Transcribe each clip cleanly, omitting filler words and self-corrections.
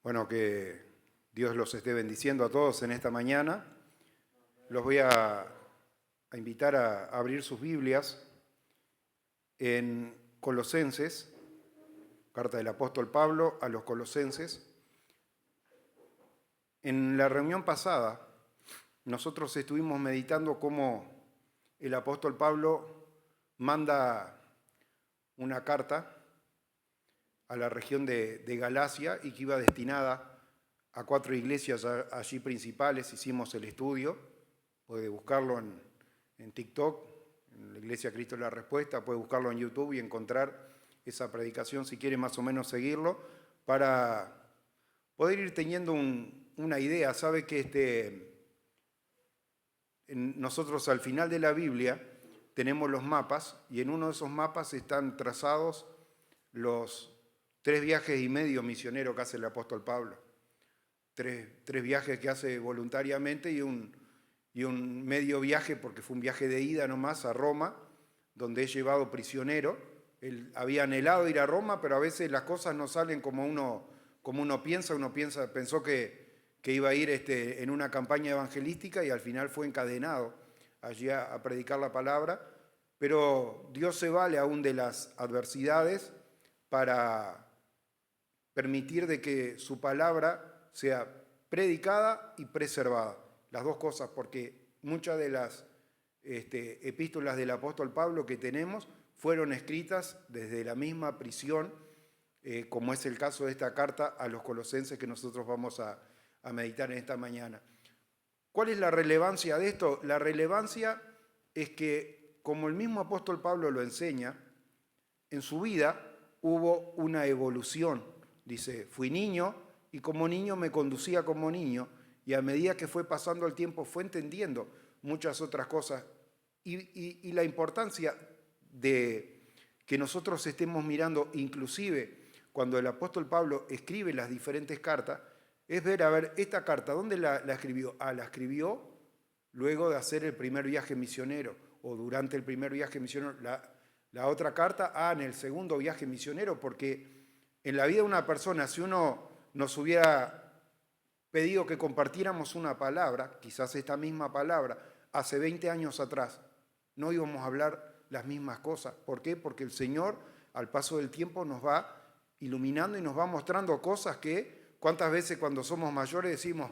Bueno, que Dios los esté bendiciendo a todos en esta mañana. Los voy a invitar a abrir sus Biblias en Colosenses, carta del apóstol Pablo a los Colosenses. En la reunión pasada, nosotros estuvimos meditando cómo el apóstol Pablo manda una carta a la región de Galacia y que iba destinada a 4 iglesias allí principales. Hicimos el estudio, puede buscarlo en TikTok, en la Iglesia Cristo la Respuesta, puede buscarlo en YouTube y encontrar esa predicación si quiere más o menos seguirlo, para poder ir teniendo una idea. Sabe que nosotros al final de la Biblia tenemos los mapas y en uno de esos mapas están trazados los 3 viajes y medio misioneros que hace el apóstol Pablo. 3 viajes que hace voluntariamente y un medio viaje, porque fue un viaje de ida nomás a Roma, donde es llevado prisionero. Él había anhelado ir a Roma, pero a veces las cosas no salen como uno piensa. Pensó que iba a ir en una campaña evangelística y al final fue encadenado allí a predicar la palabra. Pero Dios se vale aún de las adversidades para permitir de que su palabra sea predicada y preservada. Las dos cosas, porque muchas de las epístolas del apóstol Pablo que tenemos fueron escritas desde la misma prisión, como es el caso de esta carta a los Colosenses que nosotros vamos a meditar en esta mañana. ¿Cuál es la relevancia de esto? La relevancia es que, como el mismo apóstol Pablo lo enseña, en su vida hubo una evolución. Dice, fui niño y como niño me conducía como niño y a medida que fue pasando el tiempo fue entendiendo muchas otras cosas. Y la importancia de que nosotros estemos mirando, inclusive cuando el apóstol Pablo escribe las diferentes cartas, es ver, esta carta, ¿dónde la escribió? La escribió luego de hacer el primer viaje misionero o durante el primer viaje misionero. La otra carta, en el segundo viaje misionero, porque en la vida de una persona, si uno nos hubiera pedido que compartiéramos una palabra, quizás esta misma palabra, hace 20 años atrás, no íbamos a hablar las mismas cosas. ¿Por qué? Porque el Señor, al paso del tiempo, nos va iluminando y nos va mostrando cosas que, ¿cuántas veces cuando somos mayores decimos,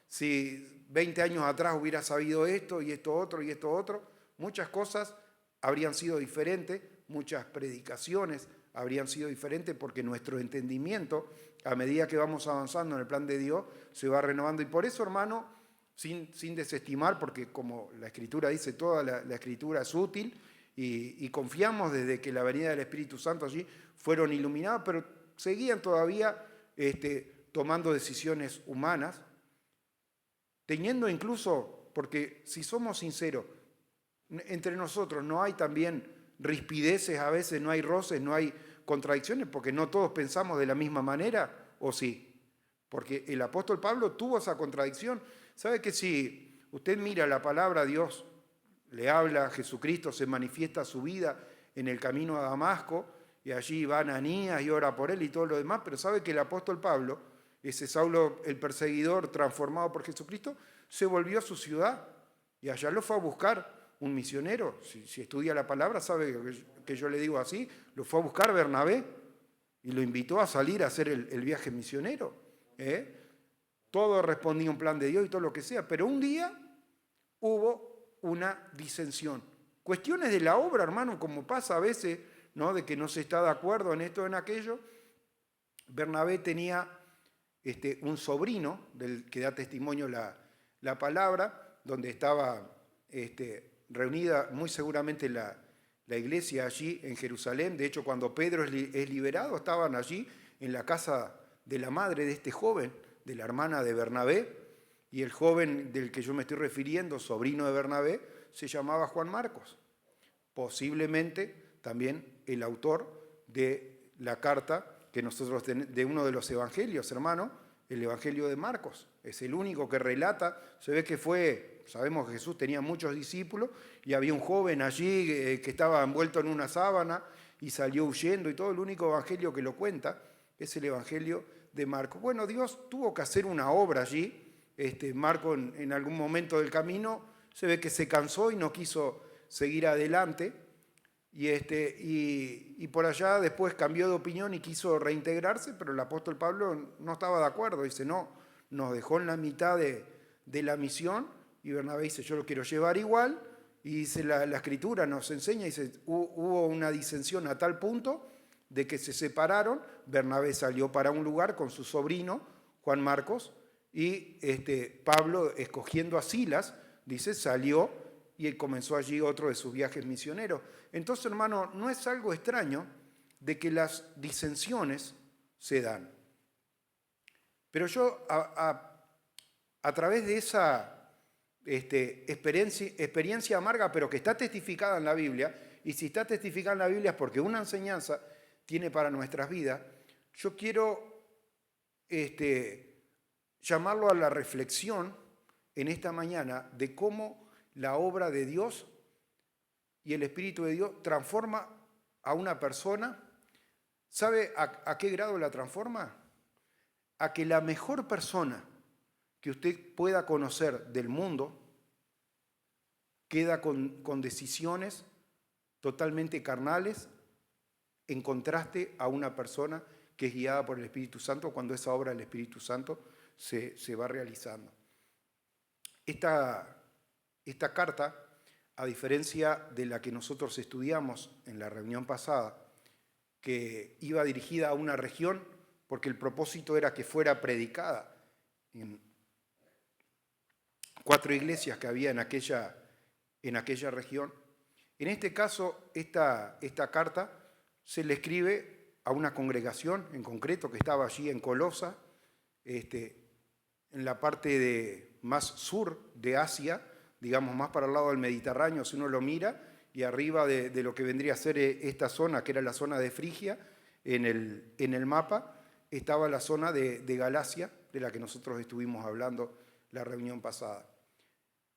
si 20 años atrás hubiera sabido esto y esto otro y esto otro? Muchas cosas habrían sido diferentes, muchas predicaciones habrían sido diferentes, porque nuestro entendimiento, a medida que vamos avanzando en el plan de Dios, se va renovando. Y por eso, hermano, sin desestimar, porque como la Escritura dice, toda la Escritura es útil, y confiamos desde que la venida del Espíritu Santo allí fueron iluminados, pero seguían todavía tomando decisiones humanas, teniendo incluso, porque si somos sinceros, entre nosotros no hay también rispideces, a veces no hay roces, no hay contradicciones, porque no todos pensamos de la misma manera, ¿o sí? Porque el apóstol Pablo tuvo esa contradicción. ¿Sabe que si usted mira la palabra, Dios le habla, Jesucristo se manifiesta su vida en el camino a Damasco, y allí va Ananías y ora por él y todo lo demás, pero sabe que el apóstol Pablo, ese Saulo el perseguidor transformado por Jesucristo, se volvió a su ciudad y allá lo fue a buscar un misionero. Si estudia la palabra sabe que yo le digo así, lo fue a buscar Bernabé y lo invitó a salir a hacer el viaje misionero. Todo respondía a un plan de Dios y todo lo que sea, pero un día hubo una disensión. Cuestiones de la obra, hermano, como pasa a veces, ¿no? De que no se está de acuerdo en esto o en aquello. Bernabé tenía un sobrino del que da testimonio la palabra, donde estaba reunida muy seguramente la iglesia allí en Jerusalén. De hecho, cuando Pedro es liberado, estaban allí en la casa de la madre de este joven, de la hermana de Bernabé, y el joven del que yo me estoy refiriendo, sobrino de Bernabé, se llamaba Juan Marcos, posiblemente también el autor de la carta que nosotros de uno de los evangelios, hermano, el evangelio de Marcos. Es el único que relata. Se ve que sabemos que Jesús tenía muchos discípulos y había un joven allí que estaba envuelto en una sábana y salió huyendo y todo. El único evangelio que lo cuenta Es el Evangelio de Marcos. Bueno, Dios tuvo que hacer una obra allí. Marco en algún momento del camino se ve que se cansó y no quiso seguir adelante. Y por allá después cambió de opinión y quiso reintegrarse, pero el apóstol Pablo no estaba de acuerdo. Dice, no, nos dejó en la mitad de la misión. Y Bernabé dice, yo lo quiero llevar igual. Y dice, la Escritura nos enseña, dice, hubo una disensión a tal punto de que se separaron. Bernabé salió para un lugar con su sobrino, Juan Marcos, y Pablo, escogiendo a Silas, dice, salió y comenzó allí otro de sus viajes misioneros. Entonces, hermano, no es algo extraño de que las disensiones se dan. Pero yo, a través de esa experiencia amarga, pero que está testificada en la Biblia, y si está testificada en la Biblia es porque una enseñanza tiene para nuestras vidas, yo quiero llamarlo a la reflexión en esta mañana de cómo la obra de Dios y el Espíritu de Dios transforma a una persona. ¿Sabe a qué grado la transforma? A que la mejor persona que usted pueda conocer del mundo queda con decisiones totalmente carnales en contraste a una persona que es guiada por el Espíritu Santo cuando esa obra del Espíritu Santo se va realizando. Esta carta, a diferencia de la que nosotros estudiamos en la reunión pasada, que iba dirigida a una región porque el propósito era que fuera predicada en 4 iglesias que había en aquella región. En este caso, esta carta se le escribe a una congregación en concreto que estaba allí en Colosa, en la parte más sur de Asia, digamos más para el lado del Mediterráneo, si uno lo mira, y arriba de lo que vendría a ser esta zona, que era la zona de Frigia, en el mapa, estaba la zona de Galacia, de la que nosotros estuvimos hablando la reunión pasada.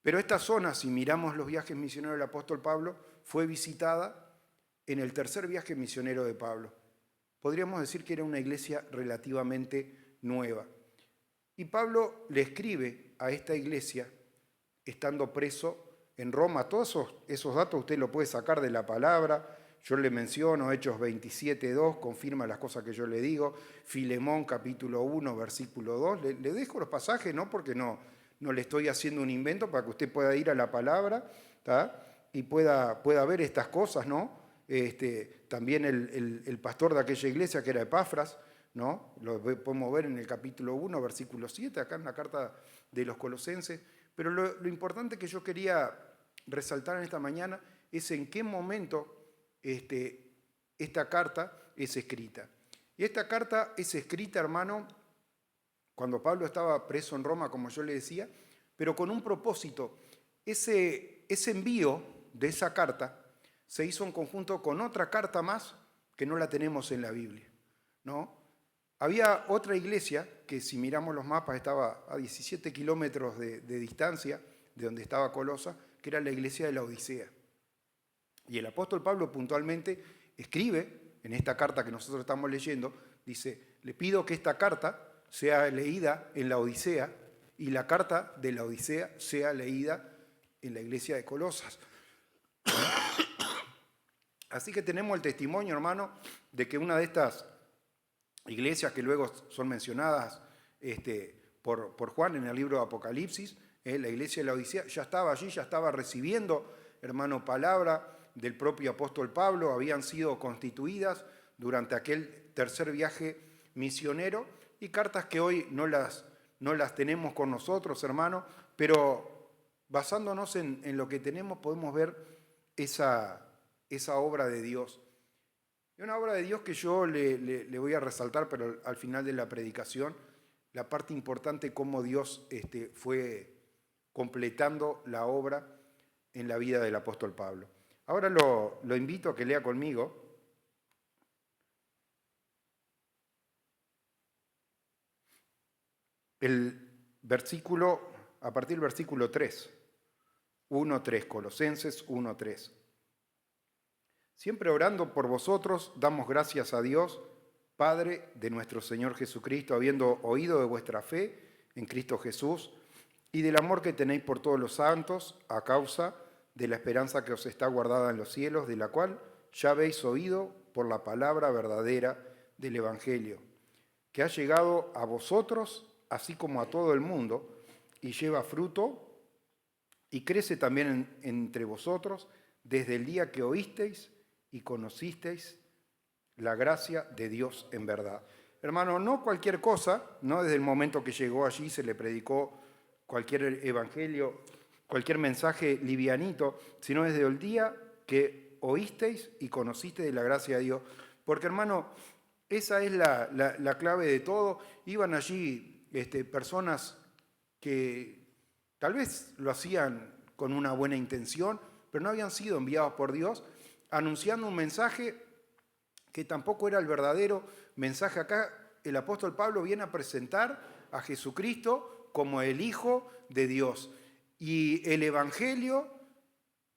Pero esta zona, si miramos los viajes misioneros del apóstol Pablo, fue visitada en el tercer viaje misionero de Pablo. Podríamos decir que era una iglesia relativamente nueva. Y Pablo le escribe a esta iglesia, estando preso en Roma. Todos esos datos usted lo puede sacar de la palabra. Yo le menciono Hechos 27:2, confirma las cosas que yo le digo. Filemón, capítulo 1, versículo 2. Le dejo los pasajes, ¿no? Porque no le estoy haciendo un invento, para que usted pueda ir a la palabra, ¿tá? Y pueda ver estas cosas, ¿no? También el pastor de aquella iglesia, que era Epafras, ¿no? Lo podemos ver en el capítulo 1, versículo 7, acá en la carta de los Colosenses. Pero lo importante que yo quería resaltar en esta mañana es en qué momento esta carta es escrita. Y esta carta es escrita, hermano, cuando Pablo estaba preso en Roma, como yo le decía, pero con un propósito. Ese envío de esa carta se hizo en conjunto con otra carta más que no la tenemos en la Biblia, ¿no? Había otra iglesia que, si miramos los mapas, estaba a 17 kilómetros de distancia de donde estaba Colosa, que era la iglesia de la Odisea. Y el apóstol Pablo puntualmente escribe en esta carta que nosotros estamos leyendo, dice, le pido que esta carta sea leída en la Odisea y la carta de la Odisea sea leída en la iglesia de Colosas. Así que tenemos el testimonio, hermano, de que una de estas iglesias que luego son mencionadas por Juan en el libro de Apocalipsis, la iglesia de la Odisea, ya estaba allí, ya estaba recibiendo, hermano, palabra del propio apóstol Pablo, habían sido constituidas durante aquel tercer viaje misionero, y cartas que hoy no las tenemos con nosotros, hermano, pero basándonos en lo que tenemos podemos ver esa obra de Dios. Y una obra de Dios que yo le voy a resaltar, pero al final de la predicación, la parte importante cómo Dios fue completando la obra en la vida del apóstol Pablo. Ahora lo invito a que lea conmigo el versículo, a partir del versículo 3, 1:3, Colosenses 1:3. Siempre orando por vosotros, damos gracias a Dios Padre de nuestro Señor Jesucristo, habiendo oído de vuestra fe en Cristo Jesús y del amor que tenéis por todos los santos, a causa de la esperanza que os está guardada en los cielos, de la cual ya habéis oído por la palabra verdadera del Evangelio, que ha llegado a vosotros, así como a todo el mundo, y lleva fruto y crece también entre vosotros desde el día que oísteis y conocisteis la gracia de Dios en verdad. Hermano, no cualquier cosa, no desde el momento que llegó allí se le predicó cualquier evangelio, cualquier mensaje livianito, sino desde el día que oísteis y conocisteis de la gracia de Dios. Porque, hermano, esa es la clave de todo. Iban allí personas que tal vez lo hacían con una buena intención, pero no habían sido enviados por Dios, anunciando un mensaje que tampoco era el verdadero mensaje. Acá el apóstol Pablo viene a presentar a Jesucristo como el Hijo de Dios y el Evangelio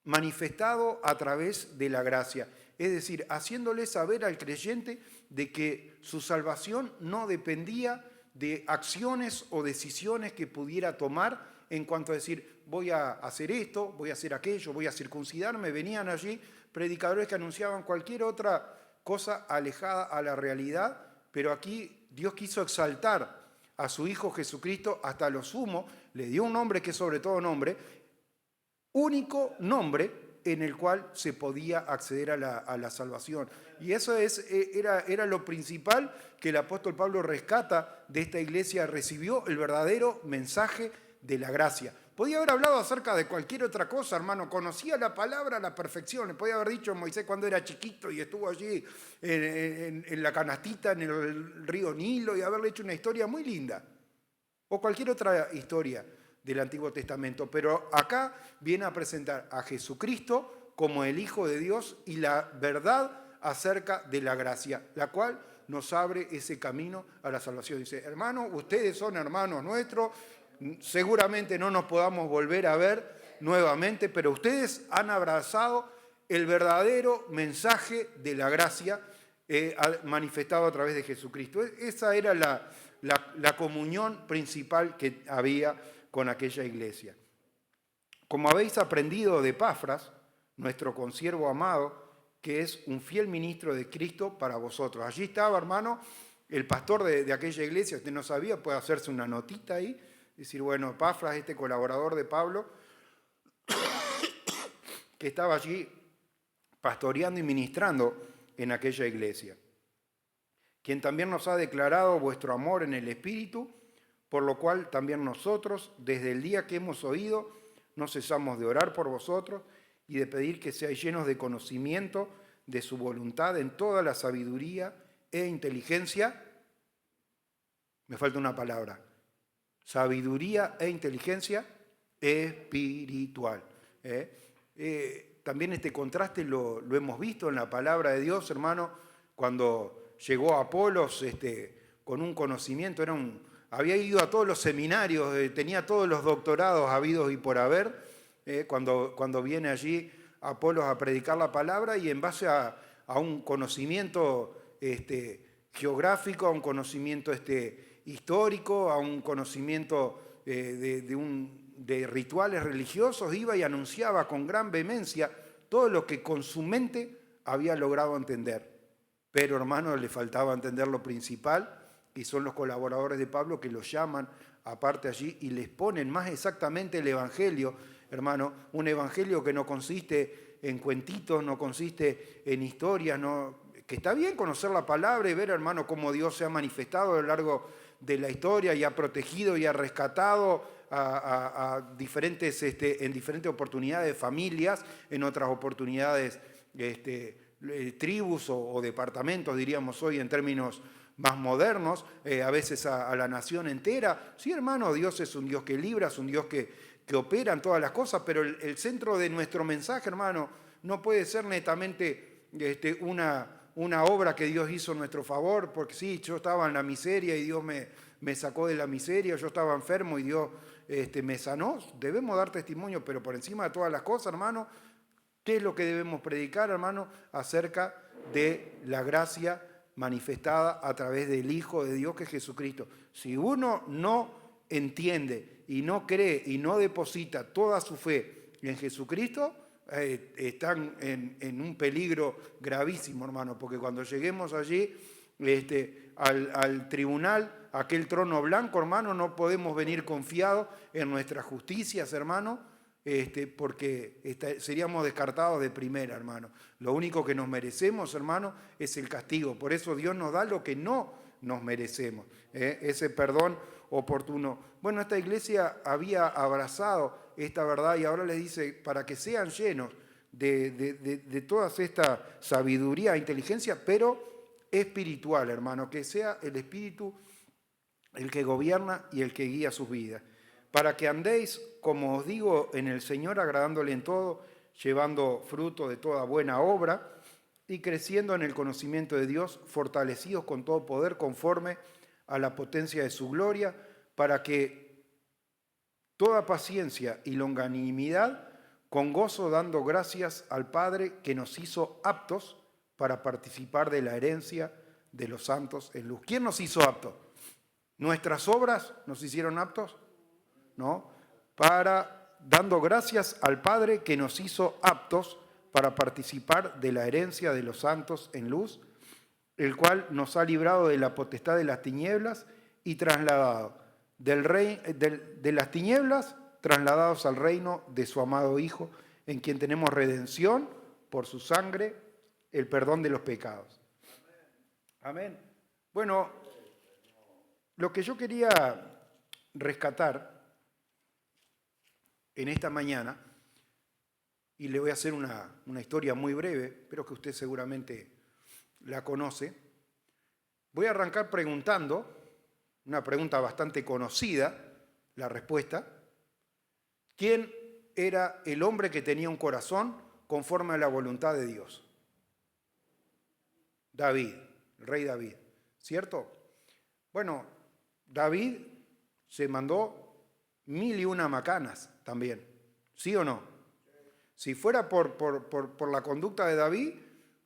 manifestado a través de la gracia. Es decir, haciéndole saber al creyente de que su salvación no dependía de acciones o decisiones que pudiera tomar en cuanto a decir, voy a hacer esto, voy a hacer aquello, voy a circuncidarme. Venían allí predicadores que anunciaban cualquier otra cosa alejada a la realidad, pero aquí Dios quiso exaltar a su Hijo Jesucristo hasta lo sumo, le dio un nombre que es sobre todo nombre, único nombre en el cual se podía acceder a la salvación. Y eso era lo principal que el apóstol Pablo rescata de esta iglesia, recibió el verdadero mensaje de la gracia. Podía haber hablado acerca de cualquier otra cosa, hermano, conocía la palabra a la perfección. Le podía haber dicho Moisés cuando era chiquito y estuvo allí en la canastita, en el río Nilo, y haberle hecho una historia muy linda. O cualquier otra historia del Antiguo Testamento. Pero acá viene a presentar a Jesucristo como el Hijo de Dios y la verdad acerca de la gracia, la cual nos abre ese camino a la salvación. Dice, hermano, ustedes son hermanos nuestros, seguramente no nos podamos volver a ver nuevamente, pero ustedes han abrazado el verdadero mensaje de la gracia manifestado a través de Jesucristo. Esa era la comunión principal que había con aquella iglesia. Como habéis aprendido de Epafras, nuestro consiervo amado, que es un fiel ministro de Cristo para vosotros. Allí estaba, hermano, el pastor de aquella iglesia. Usted no sabía, puede hacerse una notita ahí, decir, bueno, Epafras, este colaborador de Pablo, que estaba allí pastoreando y ministrando en aquella iglesia, quien también nos ha declarado vuestro amor en el Espíritu, por lo cual también nosotros, desde el día que hemos oído, no cesamos de orar por vosotros y de pedir que seáis llenos de conocimiento de su voluntad en toda la sabiduría e inteligencia. Me falta una palabra. Sabiduría e inteligencia espiritual. También este contraste lo hemos visto en la palabra de Dios, hermano, cuando llegó Apolos con un conocimiento, había ido a todos los seminarios, tenía todos los doctorados habidos y por haber, cuando viene allí Apolos a predicar la palabra y en base a un conocimiento geográfico, a un conocimiento histórico, a un conocimiento de rituales religiosos, iba y anunciaba con gran vehemencia todo lo que con su mente había logrado entender. Pero, hermano, le faltaba entender lo principal, y son los colaboradores de Pablo que los llaman aparte allí y les ponen más exactamente el Evangelio, hermano, un Evangelio que no consiste en cuentitos, no consiste en historias, que está bien conocer la palabra y ver, hermano, cómo Dios se ha manifestado a lo largo de la historia y ha protegido y ha rescatado en diferentes oportunidades familias, en otras oportunidades tribus o departamentos, diríamos hoy en términos más modernos, a veces a la nación entera. Sí, hermano, Dios es un Dios que libra, es un Dios que opera en todas las cosas, pero el centro de nuestro mensaje, hermano, no puede ser netamente una obra que Dios hizo en nuestro favor, porque sí, yo estaba en la miseria y Dios me sacó de la miseria, yo estaba enfermo y Dios me sanó. Debemos dar testimonio, pero por encima de todas las cosas, hermano, ¿qué es lo que debemos predicar, hermano? Acerca de la gracia manifestada a través del Hijo de Dios, que es Jesucristo. Si uno no entiende y no cree y no deposita toda su fe en Jesucristo, están en un peligro gravísimo, hermano, porque cuando lleguemos allí al tribunal, aquel trono blanco, hermano, no podemos venir confiados en nuestras justicias, hermano, porque seríamos descartados de primera, hermano. Lo único que nos merecemos, hermano, es el castigo. Por eso Dios nos da lo que no nos merecemos, ese perdón oportuno. Bueno, esta iglesia había abrazado esta verdad y ahora les dice, para que sean llenos de toda esta sabiduría e inteligencia, pero espiritual, hermano, que sea el Espíritu el que gobierna y el que guía sus vidas, para que andéis, como os digo, en el Señor, agradándole en todo, llevando fruto de toda buena obra y creciendo en el conocimiento de Dios, fortalecidos con todo poder conforme a la potencia de su gloria, para que toda paciencia y longanimidad, con gozo dando gracias al Padre que nos hizo aptos para participar de la herencia de los santos en luz. ¿Quién nos hizo aptos? ¿Nuestras obras nos hicieron aptos? ¿No? Dando gracias al Padre que nos hizo aptos para participar de la herencia de los santos en luz, el cual nos ha librado de la potestad de las tinieblas y trasladado de las tinieblas, trasladados al reino de su amado Hijo, en quien tenemos redención por su sangre, el perdón de los pecados. Amén. Bueno, lo que yo quería rescatar en esta mañana, y le voy a hacer una historia muy breve, pero que usted seguramente la conoce, voy a arrancar preguntando, una pregunta bastante conocida, la respuesta: ¿quién era el hombre que tenía un corazón conforme a la voluntad de Dios? David, el rey David, ¿cierto? Bueno, David se mandó 1001 macanas también, ¿sí o no? Si fuera por la conducta de David,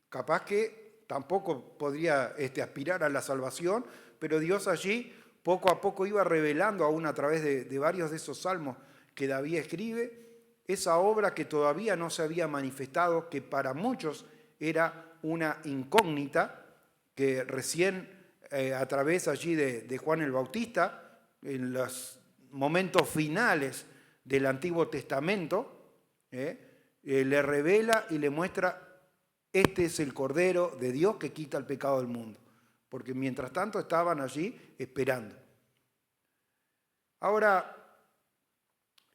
capaz que tampoco podría aspirar a la salvación, pero Dios allí poco a poco iba revelando, aún a través de varios de esos salmos que David escribe, esa obra que todavía no se había manifestado, que para muchos era una incógnita, que recién a través allí de Juan el Bautista, en los momentos finales del Antiguo Testamento, le revela y le muestra: este es el Cordero de Dios que quita el pecado del mundo. Porque mientras tanto estaban allí esperando. Ahora,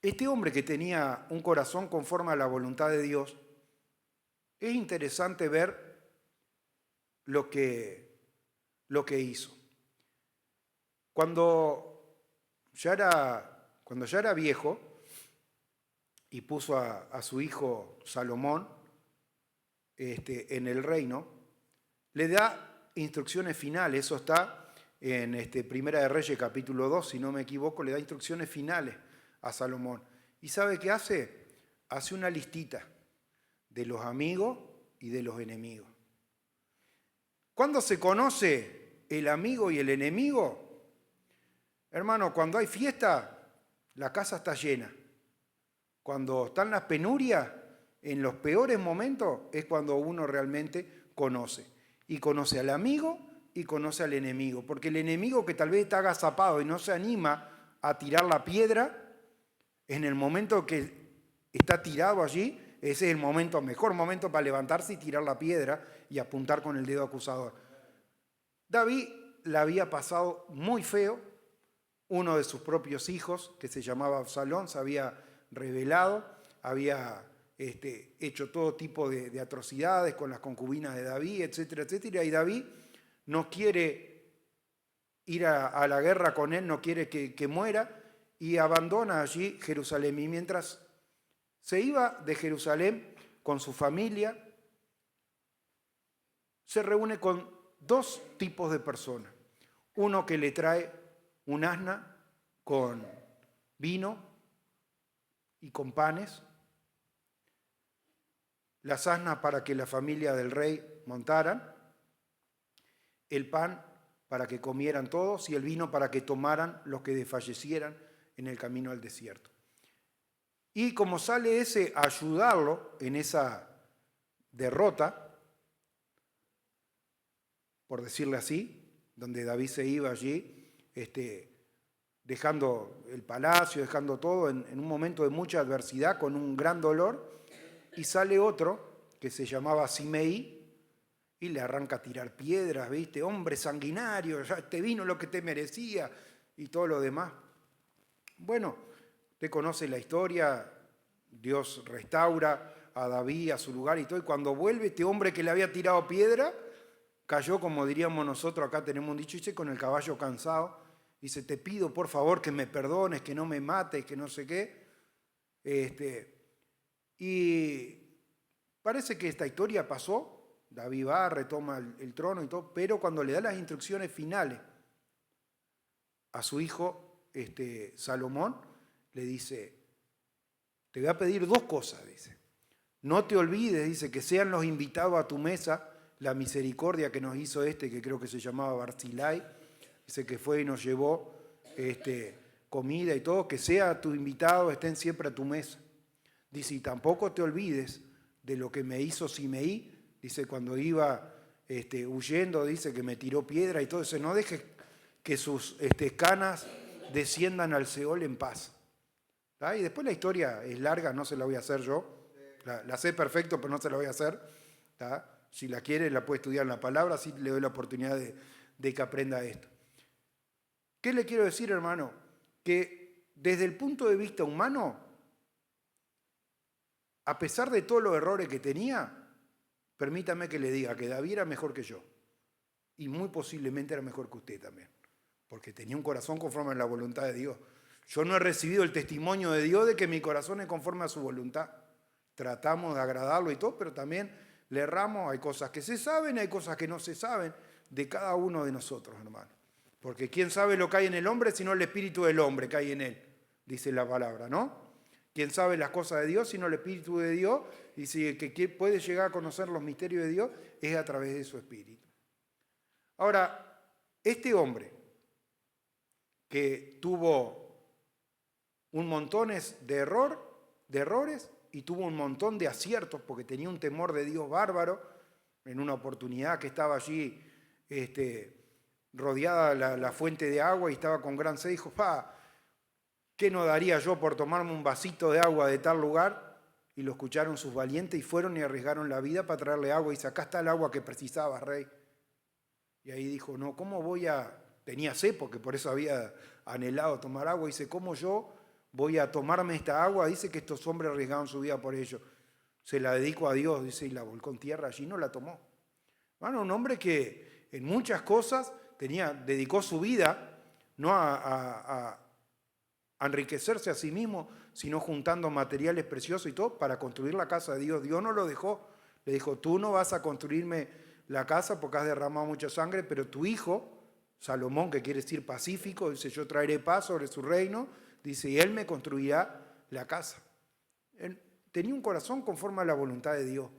este hombre que tenía un corazón conforme a la voluntad de Dios, es interesante ver lo que hizo. Cuando ya era viejo y puso a su hijo Salomón en el reino, le da instrucciones finales. Eso está en Primera de Reyes capítulo 2, si no me equivoco, le da instrucciones finales a Salomón. ¿Y sabe qué hace? Hace una listita de los amigos y de los enemigos. ¿Cuándo se conoce el amigo y el enemigo? Hermano, cuando hay fiesta, la casa está llena. Cuando están las penurias, en los peores momentos, es cuando uno realmente conoce. Y conoce al amigo y conoce al enemigo. Porque el enemigo, que tal vez está agazapado y no se anima a tirar la piedra, en el momento que está tirado allí, ese es el mejor momento para levantarse y tirar la piedra y apuntar con el dedo acusador. David la había pasado muy feo. Uno de sus propios hijos, que se llamaba Absalón, se había rebelado, había hecho todo tipo de atrocidades con las concubinas de David, etcétera, etcétera. Y David no quiere ir a la guerra con él, no quiere que muera, y abandona allí Jerusalén. Y mientras se iba de Jerusalén con su familia, se reúne con dos tipos de personas. Uno que le trae un asna con vino y con panes, las asnas para que la familia del rey montaran, el pan para que comieran todos y el vino para que tomaran los que desfallecieran en el camino al desierto. Y como sale ese a ayudarlo en esa derrota, por decirle así, donde David se iba allí, dejando el palacio, dejando todo en un momento de mucha adversidad, con un gran dolor, y sale otro que se llamaba Simei, y le arranca a tirar piedras, ¿viste? Hombre sanguinario, ya te vino lo que te merecía, y todo lo demás. Bueno, usted conoce la historia, Dios restaura a David a su lugar y todo, y cuando vuelve este hombre que le había tirado piedra, cayó, como diríamos nosotros, acá tenemos un dicho, dice, con el caballo cansado, dice, te pido por favor que me perdones, que no me mates, que no sé qué. Y parece que esta historia pasó, David va, retoma el trono y todo, pero cuando le da las instrucciones finales a su hijo Salomón, le dice, te voy a pedir dos cosas, dice. No te olvides, dice, que sean los invitados a tu mesa, la misericordia que nos hizo que creo que se llamaba Barzilai, dice que fue y nos llevó comida y todo, que sea tu invitado, estén siempre a tu mesa. Dice, y tampoco te olvides de lo que me hizo Simei, dice, cuando iba huyendo, dice que me tiró piedra y todo, dice, no dejes que sus canas desciendan al Seol en paz. ¿Tá? Y después la historia es larga, no se la voy a hacer yo, la sé perfecto, pero no se la voy a hacer. ¿Tá? Si la quiere, la puede estudiar en la palabra, así le doy la oportunidad de que aprenda esto. ¿Qué le quiero decir, hermano? Que desde el punto de vista humano, a pesar de todos los errores que tenía, permítame que le diga que David era mejor que yo. Y muy posiblemente era mejor que usted también. Porque tenía un corazón conforme a la voluntad de Dios. Yo no he recibido el testimonio de Dios de que mi corazón es conforme a su voluntad. Tratamos de agradarlo y todo, pero también le erramos. Hay cosas que se saben, hay cosas que no se saben de cada uno de nosotros, hermano. Porque ¿quién sabe lo que hay en el hombre sino el espíritu del hombre que hay en él? Dice la palabra, ¿no? ¿Quién sabe las cosas de Dios sino el espíritu de Dios? Y si el que puede llegar a conocer los misterios de Dios es a través de su espíritu. Ahora, este hombre que tuvo un montón de errores y tuvo un montón de aciertos porque tenía un temor de Dios bárbaro en una oportunidad que estaba allí rodeada la fuente de agua y estaba con gran sed, dijo, ¿qué no daría yo por tomarme un vasito de agua de tal lugar? Y lo escucharon sus valientes y fueron y arriesgaron la vida para traerle agua y dice, acá está el agua que precisabas, rey. Y ahí dijo, no, ¿cómo voy a...? Tenía sed porque por eso había anhelado tomar agua. Dice, ¿cómo yo voy a tomarme esta agua? Dice que estos hombres arriesgaron su vida por ello. Se la dedico a Dios, dice, y la volcó en tierra, allí no la tomó. Bueno, un hombre que en muchas cosas dedicó su vida no a enriquecerse a sí mismo, sino juntando materiales preciosos y todo para construir la casa de Dios. Dios no lo dejó. Le dijo, tú no vas a construirme la casa porque has derramado mucha sangre, pero tu hijo, Salomón, que quiere decir pacífico, dice, yo traeré paz sobre su reino, dice, y él me construirá la casa. Él tenía un corazón conforme a la voluntad de Dios.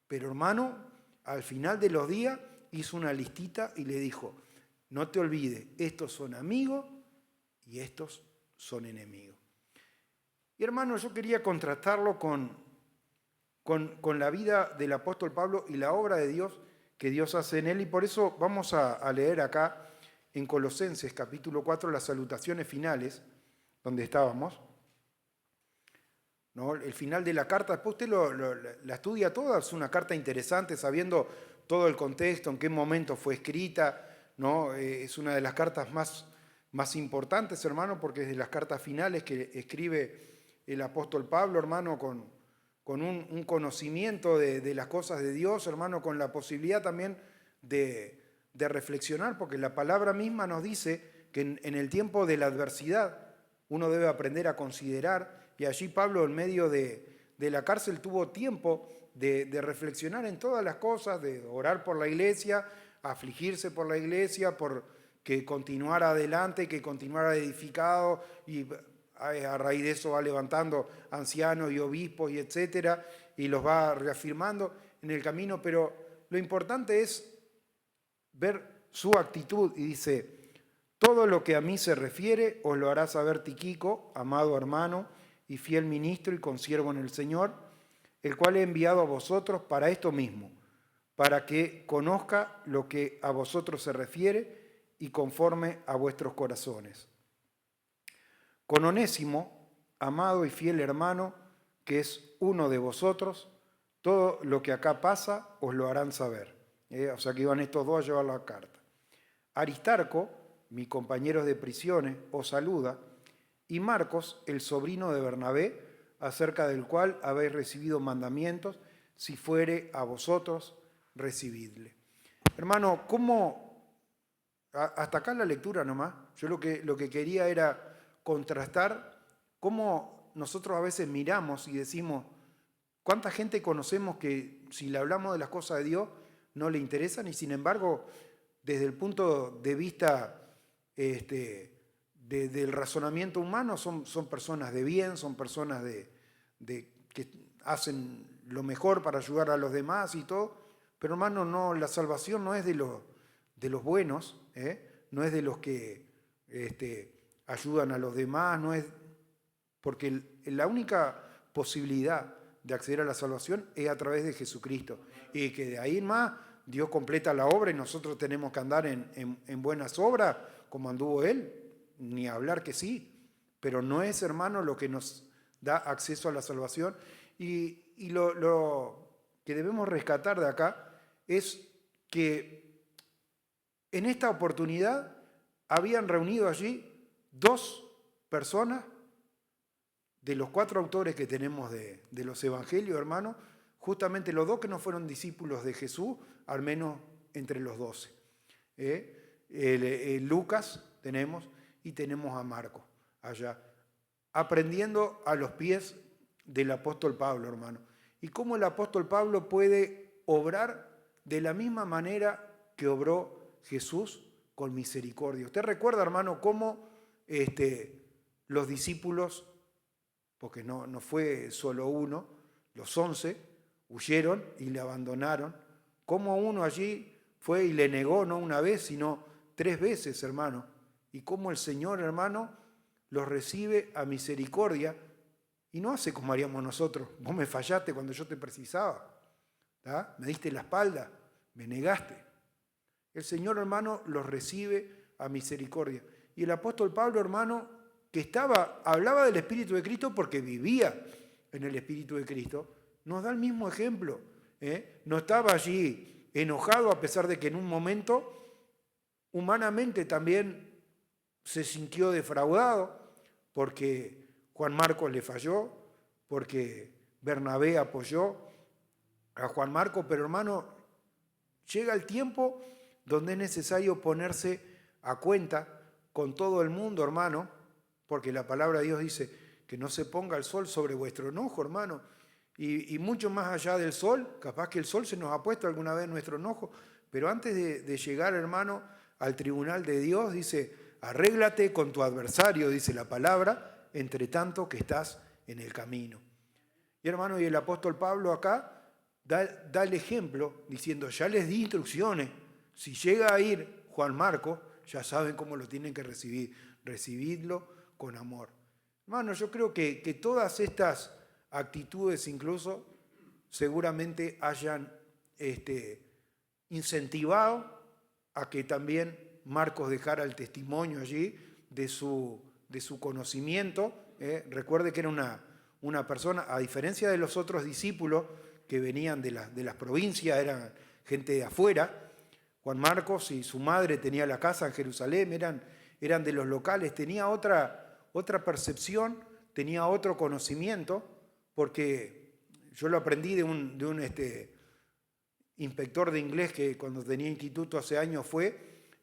Pero hermano, al final de los días hizo una listita y le dijo, no te olvides, estos son amigos y estos son enemigos. Y hermano, yo quería contrastarlo con la vida del apóstol Pablo y la obra de Dios que Dios hace en él, y por eso vamos a leer acá en Colosenses capítulo 4 las salutaciones finales, donde estábamos, ¿no? El final de la carta, después usted la estudia toda, es una carta interesante, sabiendo todo el contexto, en qué momento fue escrita, ¿no? Es una de las cartas más importantes, hermano, porque es de las cartas finales que escribe el apóstol Pablo, hermano, con un conocimiento de las cosas de Dios, hermano, con la posibilidad también de reflexionar, porque la palabra misma nos dice que en el tiempo de la adversidad uno debe aprender a considerar, y allí Pablo en medio de la cárcel tuvo tiempo de reflexionar en todas las cosas, de orar por la iglesia, afligirse por la iglesia, por que continuara adelante, que continuara edificado, y a raíz de eso va levantando ancianos y obispos y etcétera, y los va reafirmando en el camino, pero lo importante es ver su actitud y dice: todo lo que a mí se refiere os lo hará saber Tíquico, amado hermano y fiel ministro y consiervo en el Señor, el cual he enviado a vosotros para esto mismo, para que conozca lo que a vosotros se refiere y conforme a vuestros corazones. Con Onésimo, amado y fiel hermano, que es uno de vosotros, todo lo que acá pasa os lo harán saber. O sea que iban estos dos a llevar la carta. Aristarco, mi compañero de prisiones, os saluda, y Marcos, el sobrino de Bernabé, acerca del cual habéis recibido mandamientos, si fuere a vosotros, recibidle. Hermano, ¿cómo? Hasta acá la lectura nomás. Yo lo que quería era contrastar cómo nosotros a veces miramos y decimos: ¿cuánta gente conocemos que si le hablamos de las cosas de Dios no le interesan? Y sin embargo, desde el punto de vista del razonamiento humano, son personas de bien, son personas que hacen lo mejor para ayudar a los demás y todo. Pero hermano, no, la salvación no es de los buenos, no es de los que ayudan a los demás, no es, porque la única posibilidad de acceder a la salvación es a través de Jesucristo, y que de ahí en más Dios completa la obra y nosotros tenemos que andar en buenas obras como anduvo Él, ni hablar que sí, pero no es, hermano, lo que nos da acceso a la salvación. Y lo que debemos rescatar de acá es que en esta oportunidad habían reunido allí 2 personas de los 4 autores que tenemos de los evangelios, hermano, justamente los 2 que no fueron discípulos de Jesús, al menos entre los 12. Lucas tenemos, y tenemos a Marcos allá, aprendiendo a los pies del apóstol Pablo, hermano. Y cómo el apóstol Pablo puede obrar de la misma manera que obró Jesús, con misericordia. ¿Usted recuerda, hermano, cómo los discípulos, porque no fue solo uno, los 11 huyeron y le abandonaron? Cómo uno allí fue y le negó no una vez, sino 3 veces, hermano. Y cómo el Señor, hermano, los recibe a misericordia y no hace como haríamos nosotros. Vos me fallaste cuando yo te precisaba, ¿tá? Me diste la espalda, me negaste. El Señor, hermano, los recibe a misericordia. Y el apóstol Pablo, hermano, que hablaba del Espíritu de Cristo porque vivía en el Espíritu de Cristo, nos da el mismo ejemplo. No estaba allí enojado, a pesar de que en un momento humanamente también se sintió defraudado porque Juan Marcos le falló, porque Bernabé apoyó a Juan Marcos, pero hermano, llega el tiempo donde es necesario ponerse a cuenta con todo el mundo, hermano, porque la palabra de Dios dice que no se ponga el sol sobre vuestro enojo, hermano, y mucho más allá del sol. Capaz que el sol se nos ha puesto alguna vez en nuestro enojo, pero antes de llegar, hermano, al tribunal de Dios, dice: arréglate con tu adversario, dice la palabra, entre tanto que estás en el camino. Y hermano, y el apóstol Pablo acá da el ejemplo diciendo: ya les di instrucciones, si llega a ir Juan Marcos, ya saben cómo lo tienen que recibir, recibidlo con amor. Hermano, yo creo que todas estas actitudes incluso seguramente hayan incentivado a que también Marcos dejara el testimonio allí de su conocimiento. Recuerde que era una persona, a diferencia de los otros discípulos que venían de las provincias, eran gente de afuera. Juan Marcos y su madre tenía la casa en Jerusalén, eran de los locales, tenía otra percepción, tenía otro conocimiento, porque yo lo aprendí de un inspector de inglés que cuando tenía instituto hace años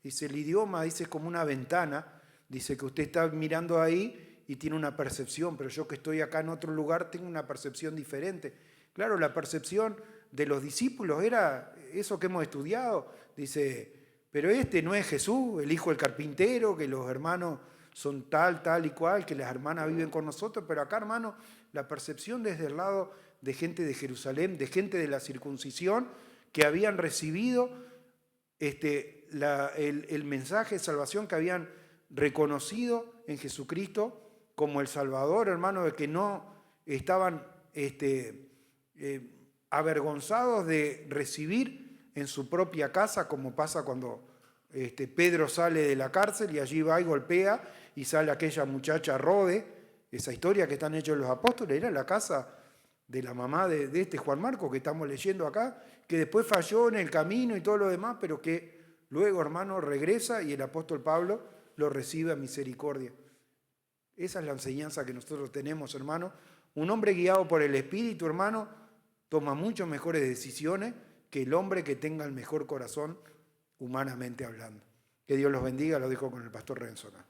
dice: el idioma, dice, es como una ventana, dice que usted está mirando ahí y tiene una percepción, pero yo que estoy acá en otro lugar tengo una percepción diferente. Claro, la percepción de los discípulos era eso que hemos estudiado. Dice: pero no es Jesús, el hijo del carpintero, que los hermanos son tal y cual, que las hermanas viven con nosotros. Pero acá, hermano, la percepción desde el lado de gente de Jerusalén, de gente de la circuncisión, que habían recibido el mensaje de salvación que habían reconocido en Jesucristo como el Salvador, hermano, de que no estaban avergonzados de recibir en su propia casa, como pasa cuando Pedro sale de la cárcel y allí va y golpea y sale aquella muchacha Rode. Esa historia que están hechos los apóstoles era la casa de la mamá de Juan Marcos que estamos leyendo acá, que después falló en el camino y todo lo demás, pero que luego, hermano, regresa y el apóstol Pablo lo recibe a misericordia. Esa es la enseñanza que nosotros tenemos, hermano. Un hombre guiado por el Espíritu, hermano, toma mucho mejores decisiones que el hombre que tenga el mejor corazón, humanamente hablando. Que Dios los bendiga, lo dejo con el pastor Renzo acá.